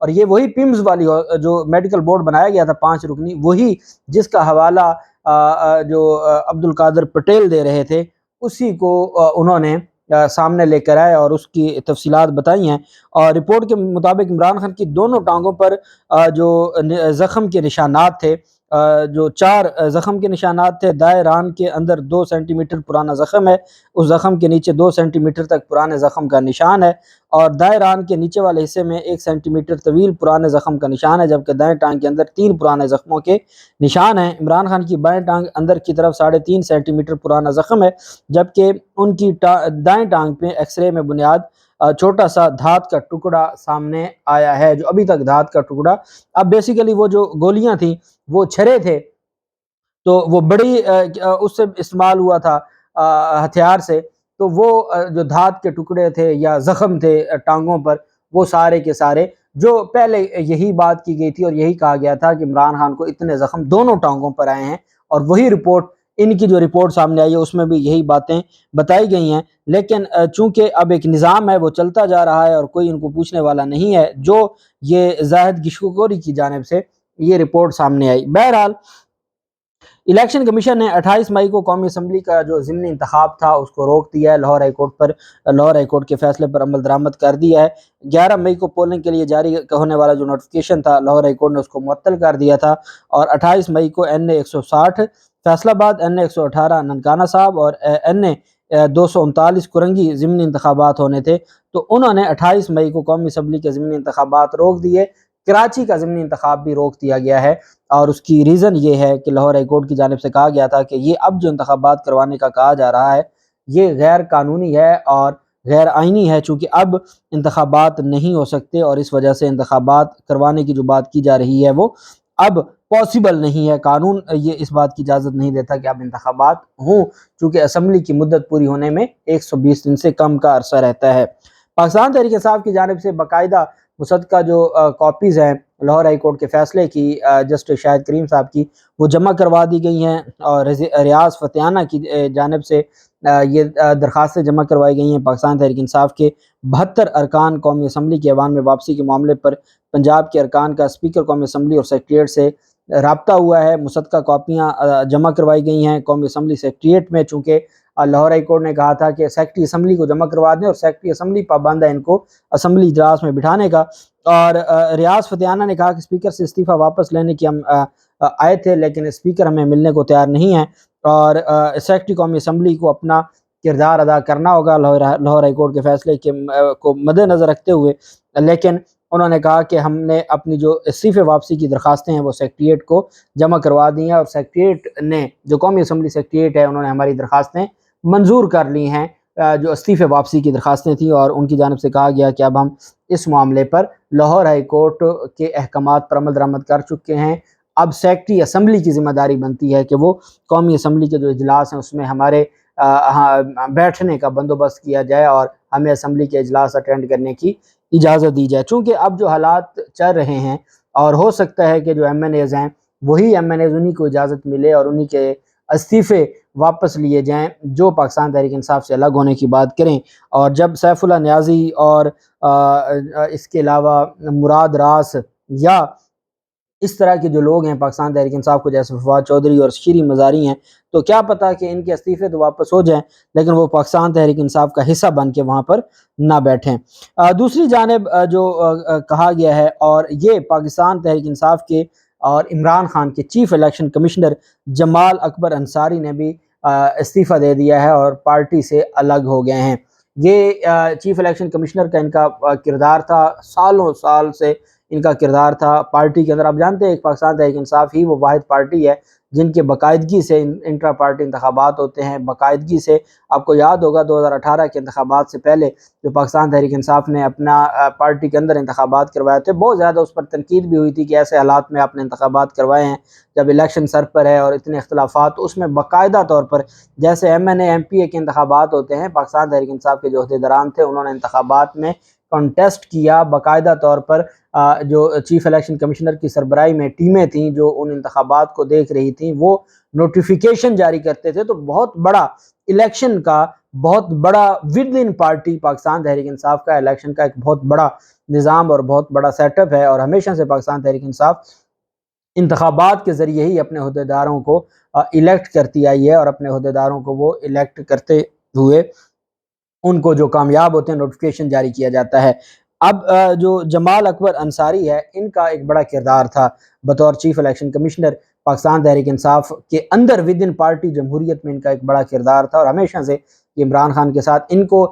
اور یہ وہی پیمز والی جو میڈیکل بورڈ بنایا گیا تھا 5 رکنی، وہی جس کا حوالہ جو عبد القادر پٹیل دے رہے تھے، اسی کو انہوں نے سامنے لے کر آئے اور اس کی تفصیلات بتائی ہیں۔ اور رپورٹ کے مطابق عمران خان کی دونوں ٹانگوں پر جو زخم کے نشانات تھے، جو 4 زخم کے نشانات تھے، دائیں ران کے اندر 2 سینٹی میٹر پرانا زخم ہے، اس زخم کے نیچے 2 سینٹی میٹر تک پرانے زخم کا نشان ہے، اور دائیں ران کے نیچے والے حصے میں 1 سینٹی میٹر طویل پرانے زخم کا نشان ہے، جبکہ دائیں ٹانگ کے اندر 3 پرانے زخموں کے نشان ہیں۔ عمران خان کی بائیں ٹانگ اندر کی طرف 3.5 سینٹی میٹر پرانا زخم ہے، جبکہ ان کی دائیں ٹانگ پہ ایکس رے میں بنیاد چھوٹا سا دھات کا ٹکڑا سامنے آیا ہے، جو ابھی تک دھات کا ٹکڑا، اب بیسیکلی وہ جو گولیاں تھیں وہ چھرے تھے، تو وہ بڑی اس سے استعمال ہوا تھا ہتھیار سے، تو وہ جو دھات کے ٹکڑے تھے یا زخم تھے ٹانگوں پر، وہ سارے کے سارے، جو پہلے یہی بات کی گئی تھی اور یہی کہا گیا تھا کہ عمران خان کو اتنے زخم دونوں ٹانگوں پر آئے ہیں، اور وہی رپورٹ، ان کی جو رپورٹ سامنے آئی ہے اس میں بھی یہی باتیں بتائی گئی ہیں۔ لیکن چونکہ اب ایک نظام ہے وہ چلتا جا رہا ہے اور کوئی ان کو پوچھنے والا نہیں ہے، جو یہ زاہد گشکوری کی جانب سے یہ رپورٹ سامنے آئی۔ بہرحال الیکشن کمیشن نے 28 مئی کو قومی اسمبلی کا جو ضمنی انتخاب تھا اس کو روک دیا ہے، لاہور ہائی کورٹ کے فیصلے پر عمل درآمد کر دیا ہے۔ 11 مئی کو پولنگ کے لیے جاری ہونے والا جو نوٹیفیکیشن تھا، لاہور ہائی کورٹ نے اس کو معطل کر دیا تھا، اور 28 مئی کو NA 160 فیصل آباد، NA 118 ننکانہ صاحب اور NA 239 کرنگی ضمنی انتخابات ہونے تھے، تو انہوں نے 28 مئی کو قومی اسمبلی کے ضمنی انتخابات روک دیے۔ کراچی کا ضمنی انتخاب بھی روک دیا گیا ہے، اور اس کی ریزن یہ ہے کہ لاہور ہائی کورٹ کی جانب سے کہا گیا تھا کہ یہ اب جو انتخابات کروانے کا کہا جا رہا ہے یہ غیر قانونی ہے اور غیر آئینی ہے، چونکہ اب انتخابات نہیں ہو سکتے، اور اس وجہ سے انتخابات کروانے کی جو بات کی جا رہی ہے وہ اب پاسبل نہیں ہے۔ قانون یہ اس بات کی اجازت نہیں دیتا کہ اب انتخابات ہوں، چونکہ اسمبلی کی مدت پوری ہونے میں 120 دن سے کم کا عرصہ رہتا ہے۔ پاکستان تحریک انصاف کی جانب سے باقاعدہ مصدقہ جو کاپیز ہیں لاہور ہائی کورٹ کے فیصلے کی، جسٹس شاہد کریم صاحب کی، وہ جمع کروا دی گئی ہیں، اور ریاض فتیانہ کی جانب سے یہ درخواستیں جمع کروائی گئی ہیں۔ پاکستان تحریک انصاف کے 72 ارکان قومی اسمبلی کے ایوان میں واپسی کے معاملے پر پنجاب کے ارکان کا اسپیکر قومی اسمبلی اور سیکریٹریٹ سے رابطہ ہوا ہے۔ مصدقہ کاپیاں جمع کروائی گئی ہیں قومی اسمبلی سیکریٹریٹ میں، چونکہ لاہور ہائی کورٹ نے کہا تھا کہ سیکرٹری اسمبلی کو جمع کروا دیں، اور سیکرٹری اسمبلی پابند ہے ان کو اسمبلی اجلاس میں بٹھانے کا، اور ریاض فتیانہ نے کہا کہ اسپیکر سے استعفیٰ واپس لینے کی ہم آئے تھے، لیکن اسپیکر ہمیں ملنے کو تیار نہیں ہے، اور سیکرٹری قومی اسمبلی کو اپنا کردار ادا کرنا ہوگا لاہور ہائی کورٹ کے فیصلے کو مد نظر رکھتے ہوئے۔ لیکن انہوں نے کہا کہ ہم نے اپنی جو استعفے واپسی کی درخواستیں ہیں وہ سیکریٹریٹ کو جمع کروا دی ہیں، اور سیکریٹریٹ نے، جو قومی اسمبلی سیکریٹریٹ ہے، انہوں نے ہماری درخواستیں منظور کر لی ہیں، جو استعفے واپسی کی درخواستیں تھیں، اور ان کی جانب سے کہا گیا کہ اب ہم اس معاملے پر لاہور ہائی کورٹ کے احکامات پر عمل درآمد کر چکے ہیں، اب سیکرٹری اسمبلی کی ذمہ داری بنتی ہے کہ وہ قومی اسمبلی کے جو اجلاس ہیں اس میں ہمارے بیٹھنے کا بندوبست کیا جائے، اور ہمیں اسمبلی کے اجلاس اٹینڈ کرنے کی اجازت دی جائے۔ چونکہ اب جو حالات چل رہے ہیں، اور ہو سکتا ہے کہ جو MNAs ہیں وہی MNAs انہی کو اجازت ملے اور انہی کے استعفے واپس لیے جائیں جو پاکستان تحریک انصاف سے الگ ہونے کی بات کریں، اور جب سیف اللہ نیازی اور اس کے علاوہ مراد راس یا اس طرح کے جو لوگ ہیں پاکستان تحریک انصاف کو، جیسے فواد چودھری اور شیریں مزاری ہیں، تو کیا پتہ کہ ان کے استعفے تو واپس ہو جائیں لیکن وہ پاکستان تحریک انصاف کا حصہ بن کے وہاں پر نہ بیٹھیں۔ دوسری جانب جو کہا گیا ہے، اور یہ پاکستان تحریک انصاف کے اور عمران خان کے چیف الیکشن کمشنر جمال اکبر انصاری نے بھی استعفیٰ دے دیا ہے اور پارٹی سے الگ ہو گئے ہیں۔ یہ چیف الیکشن کمشنر کا ان کا کردار تھا، سالوں سال سے ان کا کردار تھا پارٹی کے اندر۔ آپ جانتے ہیں ایک پاکستان تحریک انصاف ہی وہ واحد پارٹی ہے جن کے باقاعدگی سے انٹرا پارٹی انتخابات ہوتے ہیں، باقاعدگی سے۔ آپ کو یاد ہوگا 2018 کے انتخابات سے پہلے جو پاکستان تحریک انصاف نے اپنا پارٹی کے اندر انتخابات کروائے تھے، بہت زیادہ اس پر تنقید بھی ہوئی تھی کہ ایسے حالات میں آپ نے انتخابات کروائے ہیں جب الیکشن سر پر ہے اور اتنے اختلافات، تو اس میں باقاعدہ طور پر جیسے MNA MPA کے انتخابات ہوتے ہیں، پاکستان تحریک انصاف کے جو عہدیداران تھے انہوں نے انتخابات میں کنٹیسٹ کیا، باقاعدہ طور پر جو چیف الیکشن کمشنر کی سربراہی میں ٹیمیں تھیں جو ان انتخابات کو دیکھ رہی تھیں، وہ نوٹیفیکیشن جاری کرتے تھے۔ تو بہت بڑا الیکشن کا، بہت بڑا with in party Pakistan Tehreek Insaf کا الیکشن کا ایک بہت بڑا نظام اور بہت بڑا سیٹ اپ ہے، اور ہمیشہ سے پاکستان تحریک انصاف انتخابات کے ذریعے ہی اپنے عہدیداروں کو الیکٹ کرتی آئی ہے، اور اپنے عہدیداروں کو وہ الیکٹ کرتے ہوئے ان کو جو کامیاب ہوتے ہیں نوٹیفکیشن جاری کیا جاتا ہے۔ اب جو جمال اکبر انصاری ہے، ان کا ایک بڑا کردار تھا بطور chief election commissioner Pakistan Tehreek Insaf کے اندر، ود ان پارٹی جمہوریت میں ان کا ایک بڑا کردار تھا، اور ہمیشہ سے یہ عمران خان کے ساتھ ان کو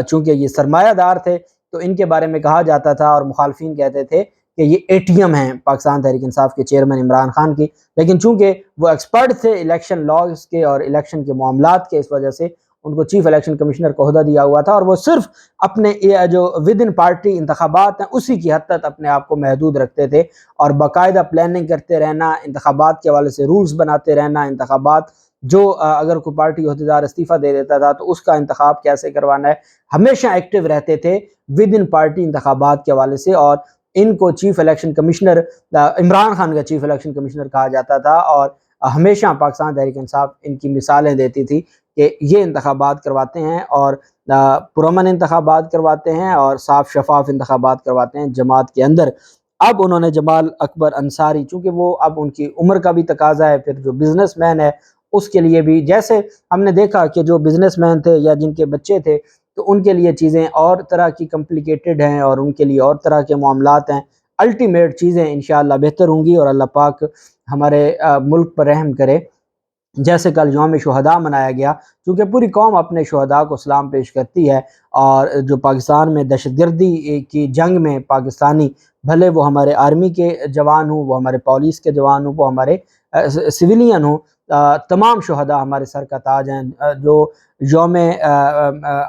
چونکہ یہ سرمایہ دار تھے تو ان کے بارے میں کہا جاتا تھا، اور مخالفین کہتے تھے کہ یہ اے ٹی ایم ہیں پاکستان تحریک انصاف کے چیئرمین عمران خان کی، لیکن چونکہ وہ ایکسپرٹ تھے الیکشن لاز کے اور الیکشن کے معاملات کے، اس وجہ سے ان کو چیف الیکشن کمشنر کا عہدہ دیا ہوا تھا، اور وہ صرف اپنے جو ود ان پارٹی انتخابات ہیں اسی کی حد تک اپنے آپ کو محدود رکھتے تھے، اور باقاعدہ پلاننگ کرتے رہنا، انتخابات کے حوالے سے رولز بناتے رہنا، انتخابات جو اگر کوئی پارٹی عہدیدار استعفیٰ دے دیتا تھا تو اس کا انتخاب کیسے کروانا ہے، ہمیشہ ایکٹیو رہتے تھے ود ان پارٹی انتخابات کے حوالے سے، اور ان کو chief election commissioner Imran Khan کا چیف الیکشن کمشنر کہا جاتا تھا، اور ہمیشہ پاکستان تحریک انصاف ان کی مثالیں دیتی تھی کہ یہ انتخابات کرواتے ہیں، اور پرامن انتخابات کرواتے ہیں، اور صاف شفاف انتخابات کرواتے ہیں جماعت کے اندر۔ اب انہوں نے جمال اکبر انصاری، چونکہ وہ اب ان کی عمر کا بھی تقاضا ہے، پھر جو بزنس مین ہے اس کے لیے بھی، جیسے ہم نے دیکھا کہ جو بزنس مین تھے یا جن کے بچے تھے تو ان کے لیے چیزیں اور طرح کی کمپلیکیٹڈ ہیں، اور ان کے لیے اور طرح کے معاملات ہیں، الٹیمیٹ چیزیں انشاءاللہ بہتر ہوں گی، اور اللہ پاک ہمارے ملک پر رحم کرے۔ جیسے کل یوم شہداء منایا گیا، چونکہ پوری قوم اپنے شہداء کو سلام پیش کرتی ہے، اور جو پاکستان میں دہشت گردی کی جنگ میں پاکستانی، بھلے وہ ہمارے آرمی کے جوان ہوں، وہ ہمارے پولیس کے جوان ہوں، وہ ہمارے سویلین ہوں، تمام شہداء ہمارے سر کا تاج ہیں۔ جو یوم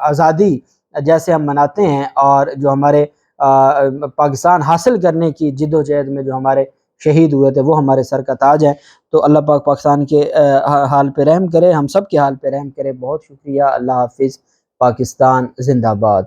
آزادی جیسے ہم مناتے ہیں، اور جو ہمارے پاکستان حاصل کرنے کی جد و جہد میں جو ہمارے شہید ہوئے تھے وہ ہمارے سر کا تاج ہے۔ تو اللہ پاک پاکستان کے حال پہ رحم کرے، ہم سب کے حال پہ رحم کرے۔ بہت شکریہ، اللہ حافظ، پاکستان زندہ باد۔